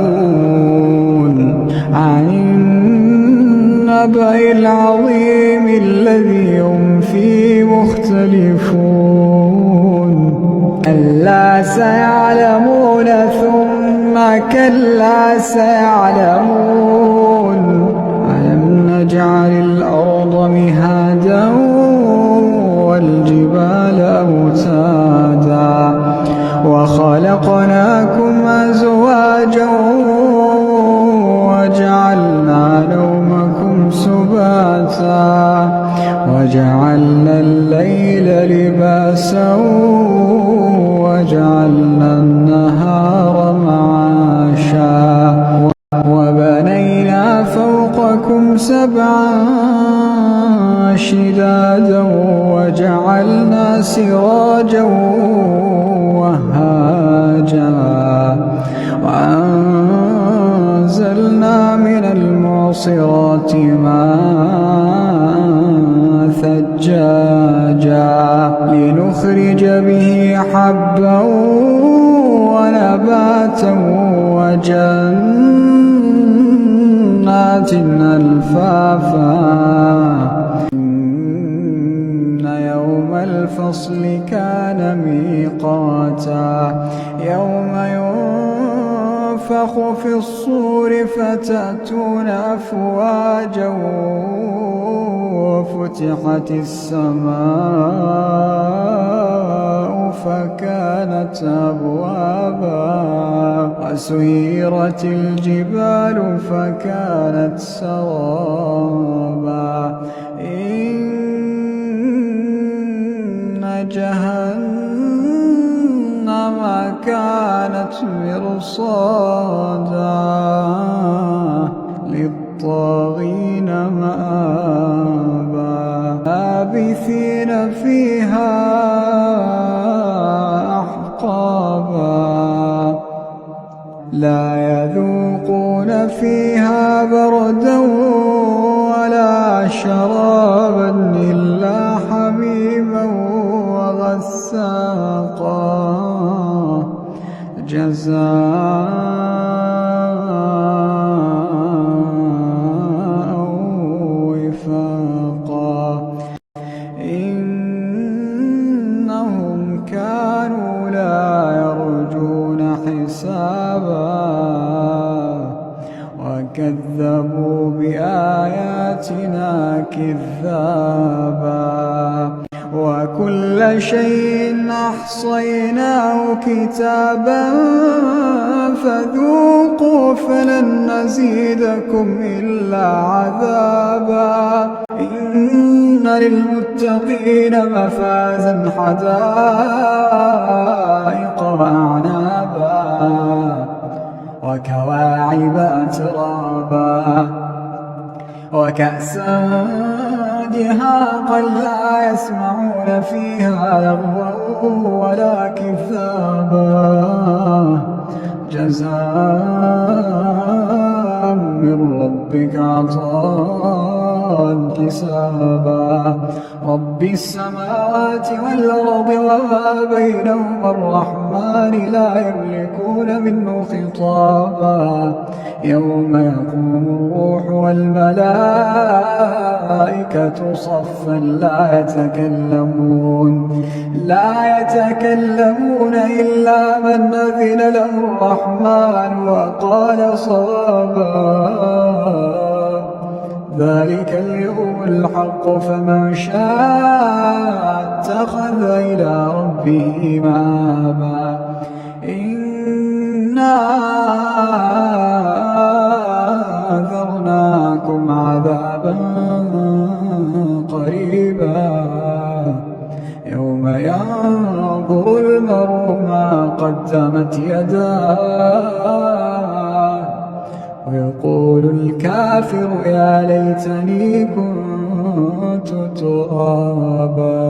يتساءلون عن النبأ العظيم الذي هم فيه مختلفون كلا سيعلمون ثم كلا سيعلمون ألم نجعل الأرض مهادا والجبال أوتادا وخلقناكم أزواجا وجعلنا نومكم سباتا وجعلنا الليل لباسا وجعلنا النهار معاشا وبنينا فوقكم سبعا شدادا وجعلنا سراجا وهاجا وأنزلنا من المعصرات ماء ثجاجا لنخرج به حبا ونباتا وجنات ألفافا إن يوم الفصل كان ميقاتا يوم ينفخ في الصور فتأتون أفواجا وفتحت السماء فكانت أبوابا وسيرت الجبال فكانت سرابا إن جهنم كانت مرصادا للطاغين مآبا لابثين فيها أحقابا لا يذوقون فيها بردا ولا شرابا إلا حميما وغساقا جزاء وفاقا إنهم كانوا لا يرجون حسابا وكذبوا بآياتنا كذابا وكل شيء أحصيناه كتابا فذوقوا فلن نزيدكم إلا عذابا إن للمتقين مفازا حدائق وأعنابا وكواعب أترابا وكأسا دهاقا لا يسمعون فيها لغوا ولا كذابا جزاء من ربك عطاء حسابا رب السماوات والأرض وما بينهما الرحمن لا يملكون منه خطابا يوم يقوم الروح والملائكة صفا لا يتكلمون إلا من أذن له الرحمن وقال صوابا ذلك اليوم الحق فمن شاء اتخذ إلى ربه مآبا إنا أنذرناكم عذابا قريبا يوم ينظر المرء ما قدمت يداه ويقول الكافر يا ليتني كنت ترابا.